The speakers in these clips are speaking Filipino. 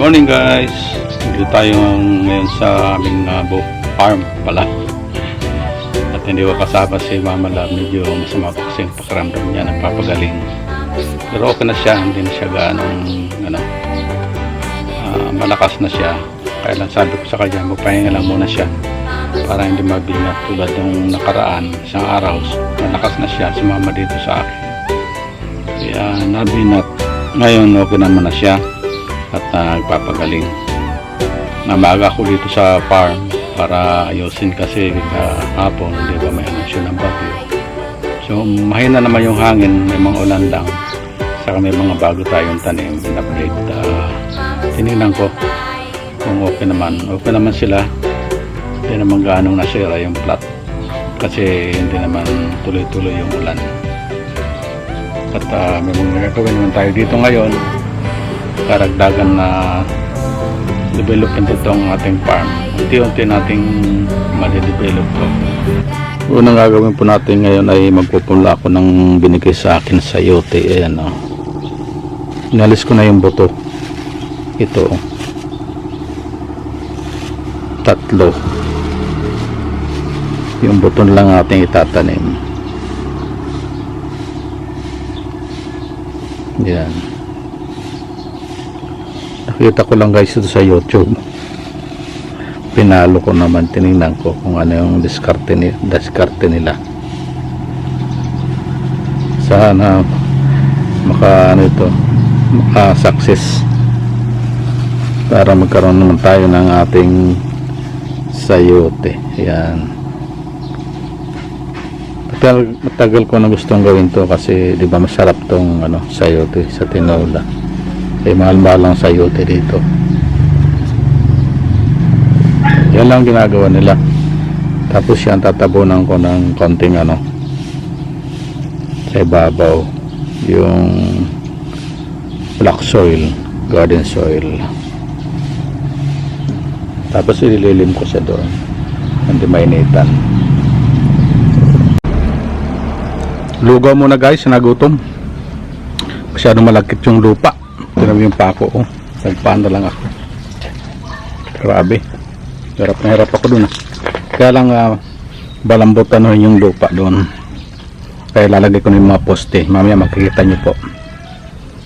Morning guys, dito tayo ngayon sa aming farm pala. At hindi ko kasama si Mama Love, medyo masama pa kasi yung pakiramdam niya, nagpapagaling. Pero okay na siya, hindi na siya ganong malakas na siya. Kaya lang sabi ko sa kanya, magpahinga lang muna siya para hindi mabinat tulad ng nakaraan, isang araw malakas na siya, sumama dito sa akin. Kaya nabinat. Ngayon okay naman na siya at nagpapagaling. Namaga ako dito sa farm para ayusin kasi hapon, hindi ba may anunsyo ng bagyo. So mahina naman yung hangin, may mga ulan lang. Saka may mga bago tayong tanim, in-update. Tinignan ko kung okay naman sila. Hindi naman gaano nasira yung plot kasi hindi naman tuloy-tuloy yung ulan. At may mga gagawin naman tayo dito ngayon, karagdagan na development itong ating farm. Unti-unti nating made-develop to. Unang gagawin po natin ngayon ay magpupunla ako ng binigay sa akin sa yote. Ayan, inalis ko na yung buto. Ito, tatlo. Yung buton lang ating itatanim. Yan. Nakita ko lang guys ito sa YouTube. Pinalo ko naman, tinignan ko kung ano yung diskarte nila. Sana maka-success para magkaroon naman tayo ng ating sayote. Yan. Matagal ko na gustong gawin to kasi di ba masarap tong sayote sa tinola. Mahal-mahal lang sayote dito. Yan lang ginagawa nila. Tapos yan tatabunan ko ng konting sa ibabaw yung black soil, garden soil. Tapos ililim ko siya doon, hindi mainitan. Lugaw muna guys, nagutom. Masyadong malagkit yung lupa. Tinabi yung pako. Nagpaan na lang ako. Grabe. Hirap na hirap ako dun. Kaya lang balambutan yung lupa doon. Kaya lalagay ko na yung mga poste. Mamaya makikita nyo po.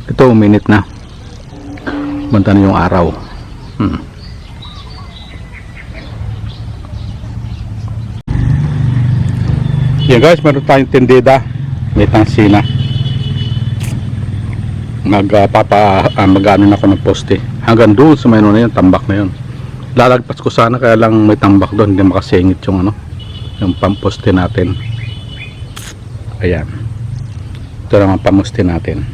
Ito, uminit na. Banta na yung araw. Yan guys, meron tayong tindida. May tansina. Mag-ano na ako ng poste. Hanggang doon sa may na yun, tambak na yun. Lalagpas ko sana kaya lang may tambak doon, hindi makasingit yung yung pamposte natin. Ayan. Ito naman pamoste natin.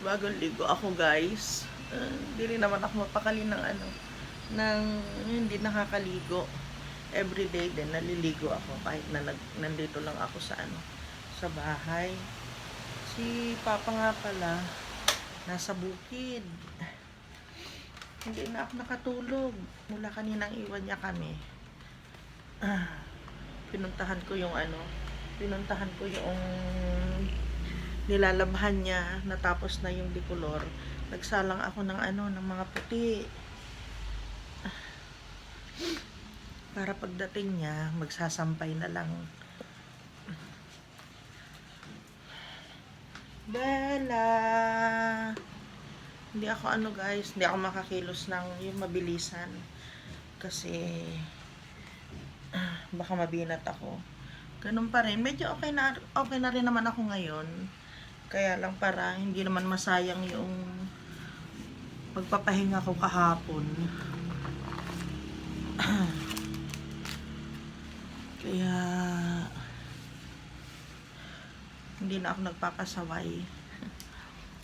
Bagong ligo ako guys. Hindi rin naman ako mapakali ng hindi nakakaligo. Everyday din naliligo ako kahit na nandito lang ako sa bahay. Si Papa nga pala nasa bukid. Hindi na ako nakatulog mula kaninang iwan niya kami. Pinuntahan ko yung nilalabhan niya, natapos na yung dikolor. Nagsalang ako ng ng mga puti. Para pagdating niya, magsasampay na lang. Bella! Hindi ako guys, hindi ako makakilos ng yung mabilisan. Kasi baka mabinat ako. Ganun pa rin. Medyo okay na rin naman ako ngayon. Kaya lang para hindi naman masayang yung pagpapahinga ko kahapon. hindi na ako nagpapasaway.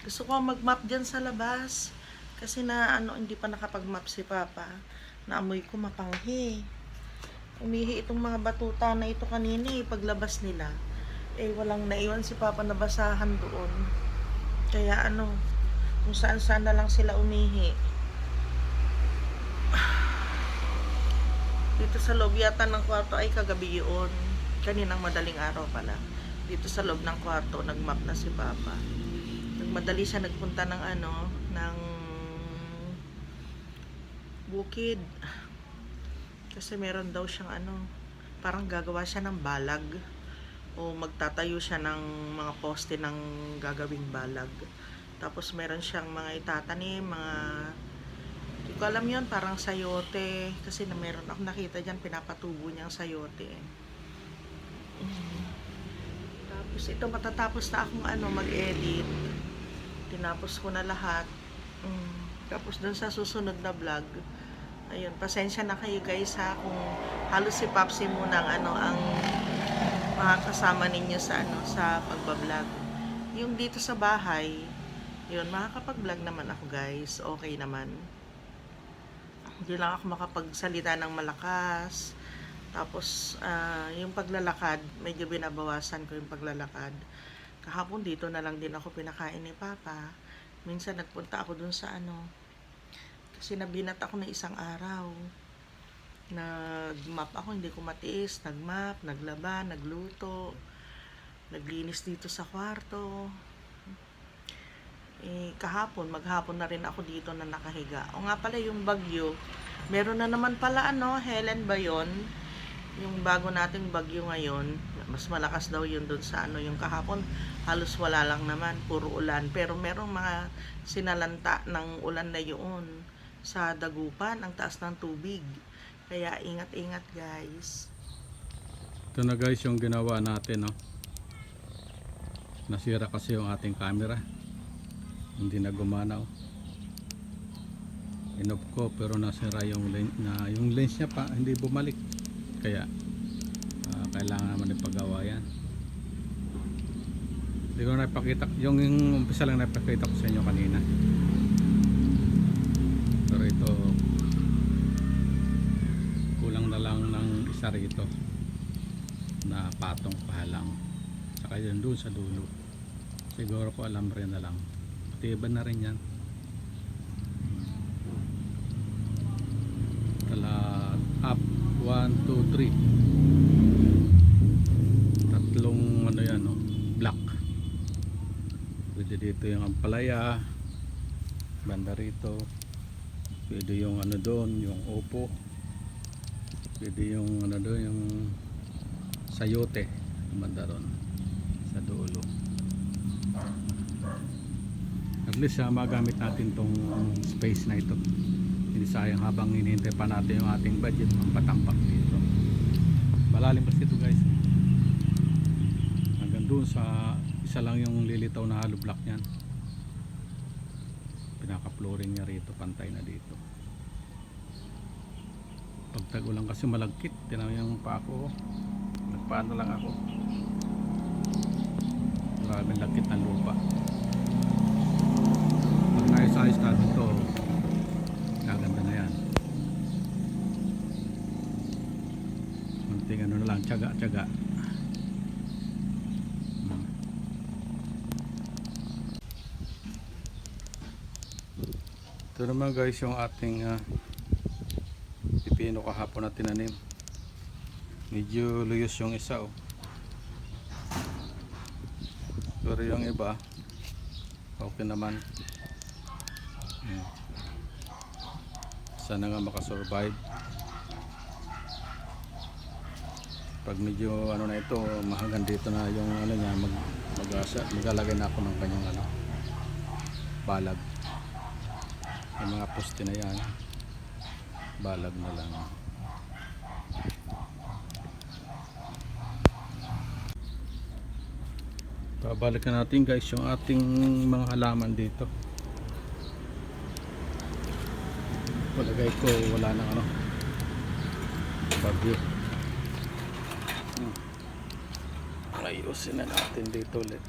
Gusto ko mag-map dyan sa labas. Kasi hindi pa nakapag-map si Papa. Naamoy ko mapanghi. Umihi itong mga batuta na ito kanina paglabas nila. Walang naiwan si Papa na basahan doon. Kaya kung saan-saan na lang sila umihi. Dito sa loob yata ng kwarto ay kagabi yun. Kaninang madaling araw pala. Dito sa loob ng kwarto, nag-map na si Papa. Nagmadali siya nagpunta ng ng bukid. Kasi meron daw siyang parang gagawa siya ng balag. O magtatayo siya ng mga poste ng gagawing balag. Tapos meron siyang mga itatanim, hindi ko alam yun, parang sayote. Kasi meron ako nakita dyan, pinapatubo niyang sayote. Tapos ito, matatapos na akong mag-edit. Tinapos ko na lahat. Tapos dun sa susunod na vlog, ayun, pasensya na kayo guys kung halos si Papsi muna ang makakasama ninyo sa pagbablog. Yung dito sa bahay, yun, makakapag-vlog naman ako guys. Okay naman. Hindi lang ako makapagsalita ng malakas. Tapos, yung paglalakad, medyo binabawasan ko yung paglalakad. Kahapon dito na lang din ako pinakain ni Papa. Minsan nagpunta ako dun sa kasi nabinat ako na isang araw. Nag-map ako, hindi ko matiis. Nag-map, naglaba, nagluto. Naglinis dito sa kwarto. Maghapon na rin ako dito na nakahiga. O nga pala yung bagyo, meron na naman pala Helen ba yun? Yung bago nating bagyo ngayon, mas malakas daw yun doon sa yung kahapon, halos wala lang naman, puro ulan. Pero merong mga sinalanta ng ulan na yun sa dagupan, ang taas ng tubig. Kaya ingat-ingat guys. Ito na guys yung ginawa natin, no? Nasira kasi yung ating camera. Hindi na gumana, Inoff ko pero nasira yung lens niya pa, hindi bumalik. Kaya kailangan naman ipagawa yan. Hindi ko napakita, yung umpisa lang napakita ko sa inyo kanina. Pero ito kulang na lang ng isa rito na patong pahalang. Saka yun doon sa dulo. Siguro ko alam rin na lang. Tiba na rin yan. Up 1, 2, 3. Tatlong yan, black. Pwede dito yung ampalaya, banda rito. Pwede yung doon, yung opo. Pwede yung doon, yung sayote, banda ron sa dulo. At least magamit natin tong space na ito. Hindi sayang habang hinihintay pa natin yung ating budget ng patambak dito. Malalim kasi ito guys. Hanggang doon sa isa lang yung lilitaw na hollow block niyan. Pinaka-flooring niya rito, pantay na dito. Pag tag-ulan kasi malagkit. Tinaw yung pa ako. Nagpaano lang ako. Maraming lagkit ng lupa. Pag naisayos natin ito, gaganda na yan. Munting na lang, tiyaga. Ito naman guys yung ating pipino kahapon na tinanim. Medyo luyos yung isa pero yung iba okay naman. Sana nga makasurvive. Pag medyo na ito, hanggang dito na yung niya, maglalagay na ako ng kanyang balag. Yung mga poste na yan, balag na lang. Babalikan natin guys yung ating mga halaman dito. Palagay ko wala nang bagyo. Ayusin na natin dito ulit.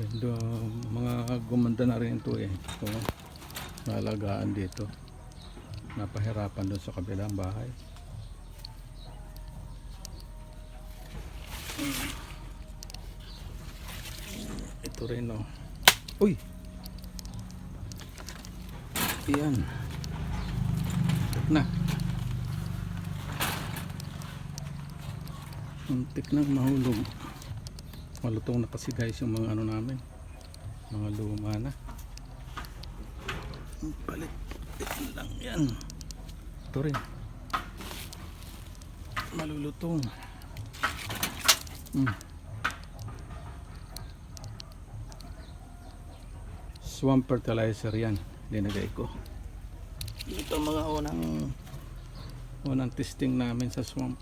Medyo mga gumanda na rin ito eh. Ito, nalagaan dito. Napahirapan doon sa kabilang bahay. Ito rin oh. Uy! Ayan. Muntik na. Muntik na mahulog. Malutong na kasi guys yung mga ano namin. Mga luma na. Palit lang yan. Ito rin. Malulutong. Swamp fertilizer yan. Linagay ko. Ito mga unang testing namin sa swamp.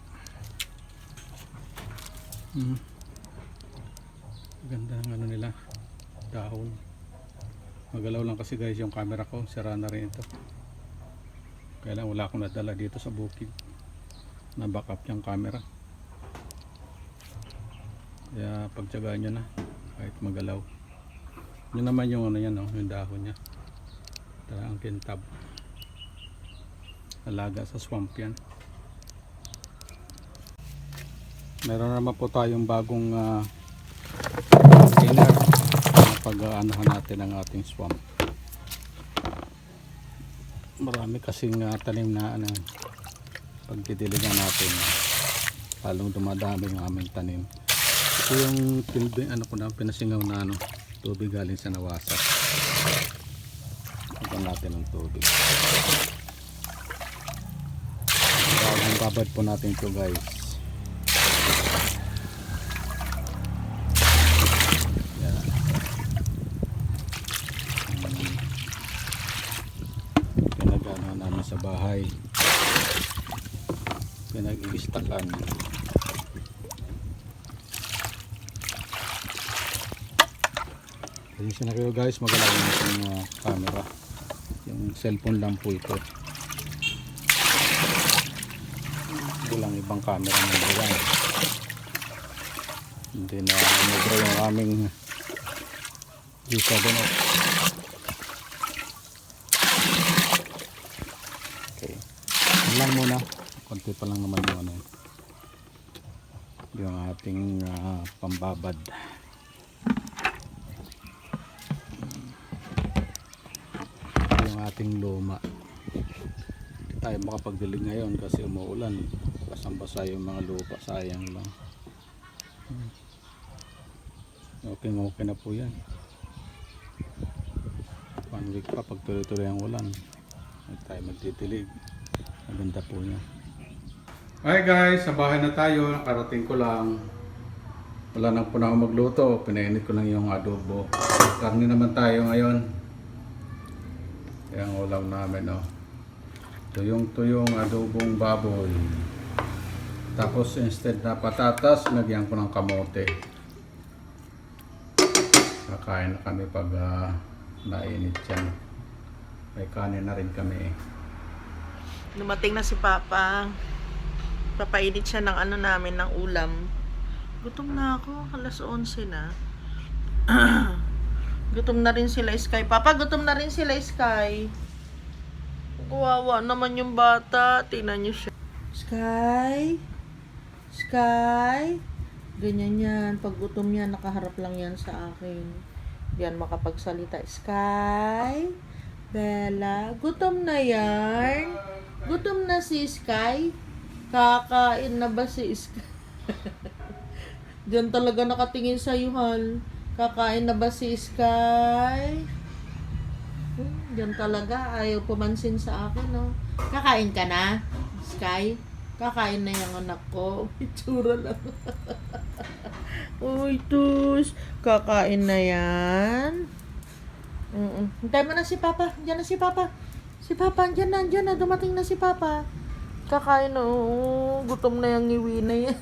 Ganda ng ano nila. Dahon. Magalaw lang kasi guys yung camera ko. Sira na rin ito. Kaya lang wala akong nadala dito sa bukid. Na backup yung camera. Kaya pagtyagaan nyo na. Kahit magalaw. Yun naman yung ano yan, yung dahon niya. Tara ang kintab. Alaga sa swamp yan. Meron naman po tayong bagong container pag-aanahan natin ang ating swamp. Marami kasing tanim na pagdidiligan natin, lalong dumadami yung aming tanim. Ito yung pinasingaw na tubig galing sa nawasak. Tignan natin ang tubig. Bagong babad po natin ito guys. Pinagano namin sa bahay. Pinag-iistakan. Pasensya na kayo guys, magalaw na yung camera. Yung cellphone lang po ito. Walang ibang camera na lang. Hindi na umubra yung aming visa doon. Okay. Yan lang muna. Konti pa lang naman yung ating pambabad. Yung ating luma. Hindi tayo makapagdilig ngayon kasi umuulan. Basang-basa yung mga lupa. Sayang lang. Okay na po yan. 1 week pa pag tuloy-tuloy ang ulan. Hindi tayo magtitilig. Maganda po niya. Hi guys, sa bahay na tayo. Nakarating ko lang. Wala nang po na ako magluto. Pinainit ko lang yung adobo. Karne naman tayo ngayon. Yan ang ulam namin. Tuyong-tuyong adobong baboy. Tapos instead na patatas, nagyan ko ng kamote. Kakain na kami pag nainit yan. May kanin na rin kami. Dumating na si Papa. Papainit siya ng namin, ng ulam. Gutom na ako. Alas 11 na. Gutom na rin sila Sky. Papa, gutom na rin sila Sky. Kawawa naman yung bata. Tingnan niyo siya. Sky? Sky? Ganyan yan. Pag gutom yan, nakaharap lang yan sa akin. Yan makapagsalita. Sky? Bella? Gutom na yan? Gutom na si Sky? Kakain na ba si Sky? Diyan talaga nakatingin sa Hal. Kakain na ba si Sky? Diyan talaga. Ayaw pumansin sa akin, no? Kakain ka na, Sky? Kakain na yung anak ko. Itsura lang. Uy, tus. Kakain na yan. Hintay mo na si Papa. Diyan na si Papa. Si Papa, andyan na. Dumating na si Papa. Kakain na. Gutom na yung ngiwi na yan.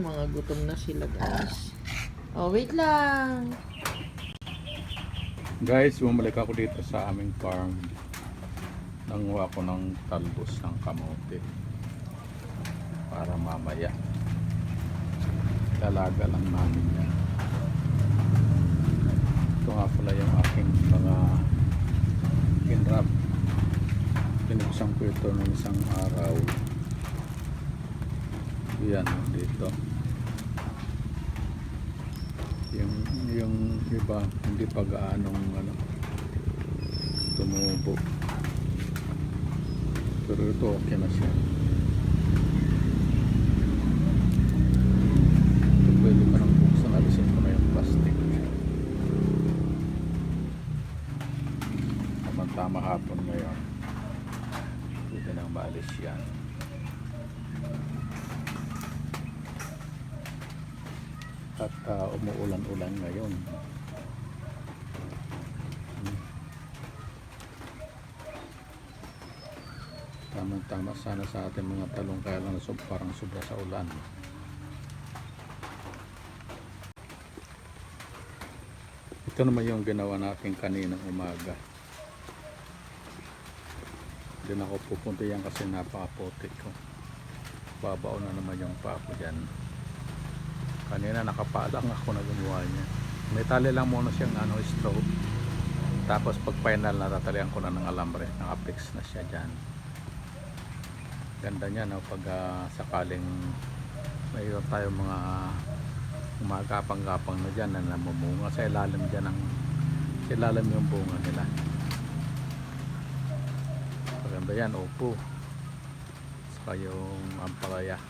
Mga gutom na sila, guys. Oh, wait lang. Guys, bumalik ako dito sa aming farm. Nanguha ko ng talbos ng kamote para mamaya Lalaga lang namin yan. Ito nga pala yung aking mga kinrap. Pinuksan ko ito ng isang araw. Yan dito. Yung iba hindi pa gaanong tumubo. Pero ito okay na siya. Ito pwede pa nang buksan. Alisin ko na yung plastic. Tama hapon ngayon. Pwede nang maalis yan. At umuulan-ulan ngayon. Tamang-tama sana sa ating mga talong, kaya lang parang sobra sa ulan. Ito naman yung ginawa natin kaninang umaga. Hindi na ako pupunta yan kasi napakapotik ko. Babaw na naman yung pako dyan. Kanina nakapalang ako na gumawa niya. May tali lang muna siyang straw. Tapos pag final na tatalian ko na ng alambre. Naka-fix na siya dyan. Ganda niya pag sakaling mayroon tayo mga gapang-gapang na dyan na namumunga sa ilalim dyan sa ilalim yung bunga nila. Maganda yan, opo. Saka yung ampalaya.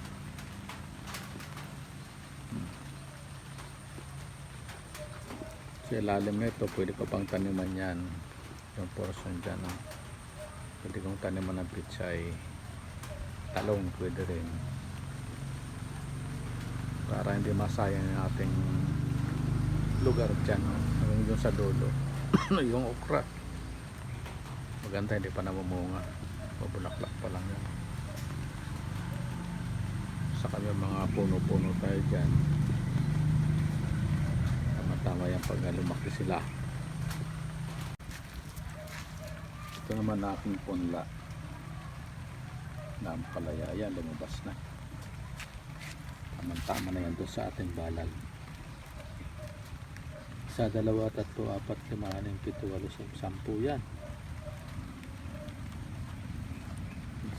Sa ilalim nito pwede ko pang taniman yan, yung portion dyan. Pwede kong taniman ng pichay, talong pwede rin, para hindi masayang yung ating lugar dyan. Yung sa dulo yung okra maganda, hindi pa namumunga, mabulaklak pa lang yun. Saka yung mga puno-puno tayo dyan, tama yan pag lumaki sila. Ito naman na aking punla na ampalaya. Yan, lumabas na. Tama na yan doon sa ating balal. 1, 2, 3, 4, 5, 6, 7, 8, 10 yan.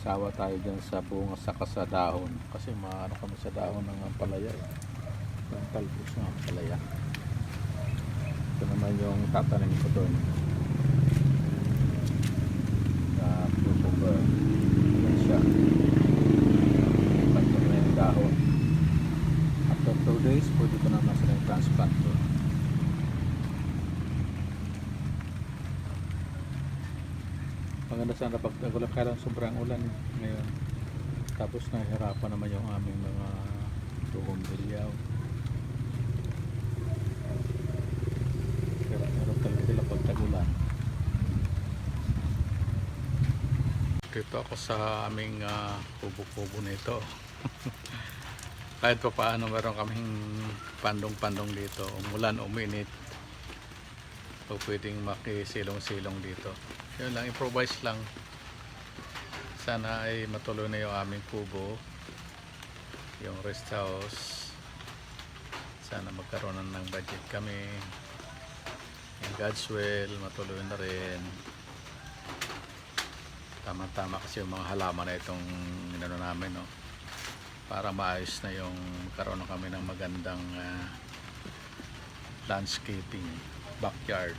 Sawa tayo dyan sa bunga saka sa dahon kasi maano kami sa dahon ng ampalaya yung talbos ng ampalaya. Ito naman yung tatanim ko doon na cucumber. Yan siya, pagkat na yung dahon. After 2 days pwede ko naman sila yung transplant doon. Maganda sana pag kailang sobrang ulan ngayon. Tapos nahihirapan naman yung aming mga tuhong bilyaw. Pero meron talaga sila pag tag-ulan. Dito ako sa aming kubo-kubo nito. Kahit pa paano meron kaming pandong-pandong dito. Umulan, uminit. O pwedeng makisilong-silong dito. Yun lang, improvise lang. Sana ay matuloy na yung aming kubo, yung rest house. Sana magkaroon ng budget kami. In God's will, matuloy na rin. Tama-tama kasi yung mga halaman na itong inano namin, no? Para maayos na yung magkaroon na kami ng magandang landscaping, backyard.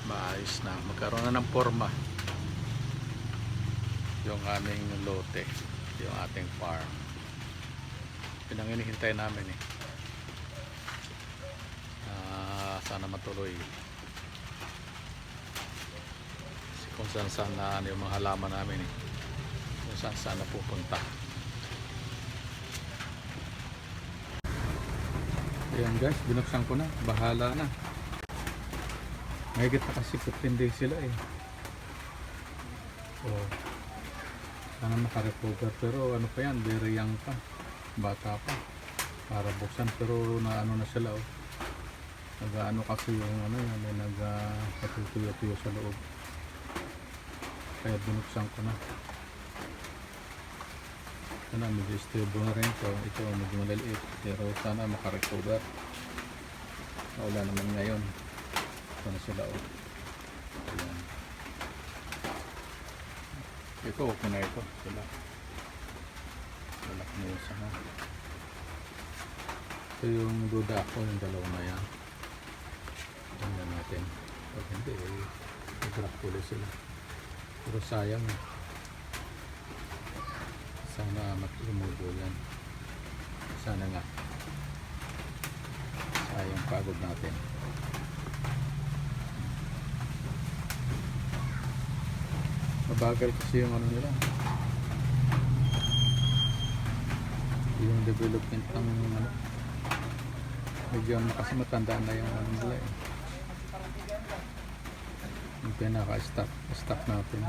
Maayos na, magkaroon na ng forma yung aming lote, yung ating farm. Yun ang hinihintay namin sana matuloy kasi kung saan na yung mga halaman namin kung saan na pupunta. Ayan guys, binuksan ko na, bahala na. Mahigit na kasi 15 days sila sana makarecover, pero ano pa yan, very young pa, bata pa para buksan, pero naano na sila nag-ano kasi yung may nagpatutuyo-tuyo sa loob, kaya binuksan ko na. Ano, medyo stable na rin to. Ito medyo malaliit. Pero sana makarecover. Wala naman ngayon. Ito na sila o. Ayan. Ito okay na ito. Sila. Wala na yun sana. Ito yung duda ko. Yung dalawa na yan. Tingnan natin. Pag hindi i-drop ulit sila. Pero sayang. Sana matumubo yan. Sana nga. Sayang pagod natin. Mabagal kasi yung ano nila. Yung development ng ano. Medyo kasi matanda na yung ano nila eh. Yung pinaka-stock natin.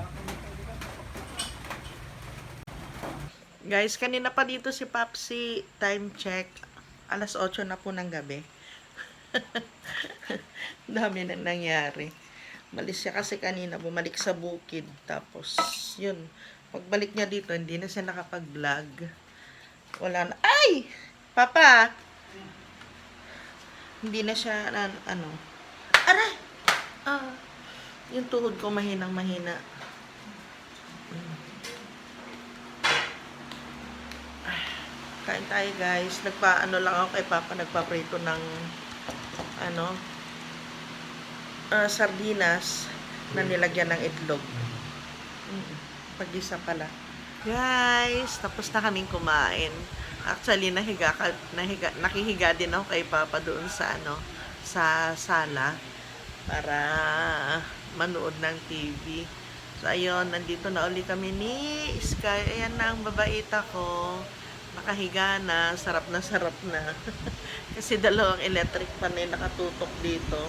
Guys, kanina pa dito si Papsi, time check, alas 8 na po ng gabi. Dami na nangyari. Malis siya kasi kanina, bumalik sa bukid. Tapos, yun, pagbalik niya dito, hindi na siya nakapag-vlog. Wala na. Ay! Papa! Hindi na siya, ano. Aray! Yung tuhod ko mahinang-mahina. Kain tayo guys. Nagpa-ano lang ako kay Papa, nagpa-prito ng sardinas na nilagyan ng itlog. Pag-isa pala. Guys, tapos na kaming kumain. Actually, nakihiga din ako kay Papa doon sa sa sala para manood ng TV. So ayun, nandito na uli kami ni Sky. Ayan na ang babaita ko. Nakahiga na, sarap na. Kasi dalawang electric pan na nakatutok dito.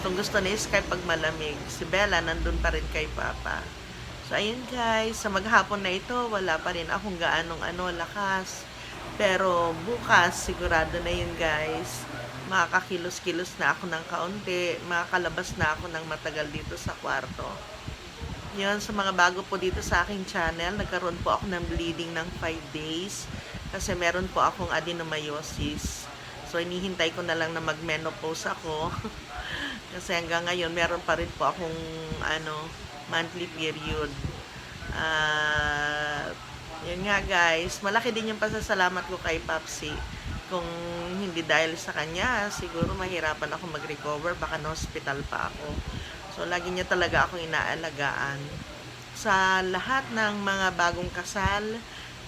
Gusto ni Sky pag malamig. Si Bella nandun pa rin kay Papa. So ayun guys, sa maghapon na ito, wala pa rin akong gaanong lakas. Pero bukas, sigurado na yun guys. Makakakilos-kilos na ako ng kaunti. Makakalabas na ako ng matagal dito sa kwarto. Yun, sa mga bago po dito sa aking channel, nagkaroon po ako ng bleeding ng 5 days. Kasi meron po akong adenomyosis. So, inihintay ko na lang na mag-menopause ako. Kasi hanggang ngayon, meron pa rin po akong monthly period. Yun nga guys, malaki din yung pasasalamat ko kay Papsi. Kung hindi dahil sa kanya, siguro mahirapan ako mag-recover. Baka na-hospital pa ako. So, lagi niya talaga akong inaalagaan. Sa lahat ng mga bagong kasal,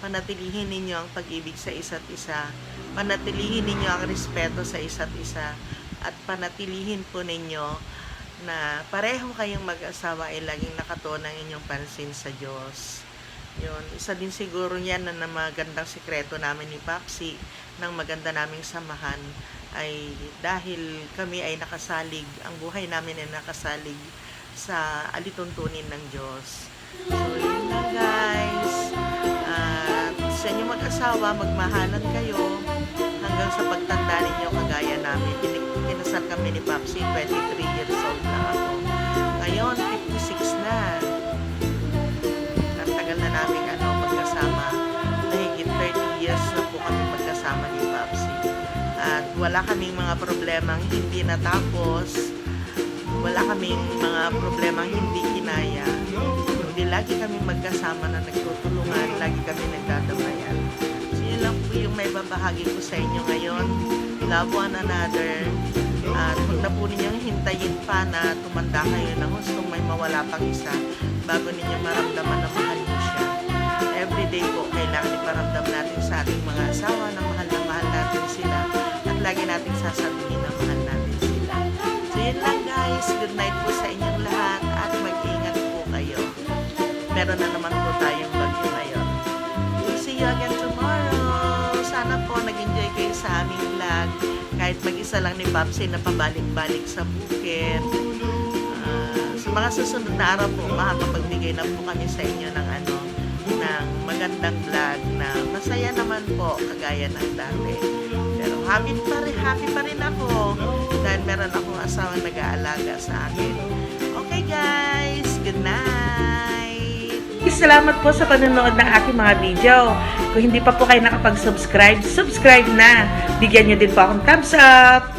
panatilihin ninyo ang pag-ibig sa isa't isa. Panatilihin ninyo ang respeto sa isa't isa. At panatilihin po ninyo na pareho kayong mag-asawa ay laging nakatuon ang inyong pansin sa Diyos. Yun, isa din siguro yan na magandang sikreto namin ni Papsi ng maganda naming samahan ay dahil kami ay nakasalig, ang buhay namin ay nakasalig sa alituntunin ng Diyos. So, yun lang guys. Sa inyo mag-asawa, magmahalan kayo hanggang sa pagtanda ninyo kagaya namin. Kinasal kami ni Papsi, 23 years old na ako. Ngayon, 56 na. Tagal na namin magkasama. Mahigit 30 years na po kami magkasama ni Papsi. At wala kaming mga problemang hindi natapos. Wala kaming mga problemang hindi kinaya. Hindi lagi kami magkasama na nagtutulungan. Lagi kami nagdadamayan. So yun lang po yung may babahagi ko sa inyo ngayon. Love one another. At huwag na po ninyong hintayin pa na tumanda kayo ng gustong may mawala pang isa bago ninyo maramdaman na mahal niyo siya. Everyday po, kailangan iparamdam natin sa ating mga asawa na mahal natin sila at lagi nating sasabihin na mahal natin sila. So yun lang guys, good night po sa inyong lahat at mag-ingat po kayo. Meron na naman po tayong bagyo ngayon. We'll see you again tomorrow. Sana po nag-enjoy kayo sa aming vlog. Kahit mag-isa lang ni Papsi na pabalik-balik sa bukid. Sa mga susunod na araw po, makakapagbigay na po kami sa inyo ng ng magandang vlog na masaya naman po, kagaya ng dati. Pero happy pa rin ako dahil meron akong asawang nag-aalaga sa akin. Okay guys, good night! guys, salamat po sa panonood ng aking mga video. Kung hindi pa po kayo nakapag-subscribe, subscribe na. Bigyan nyo din po akong thumbs up.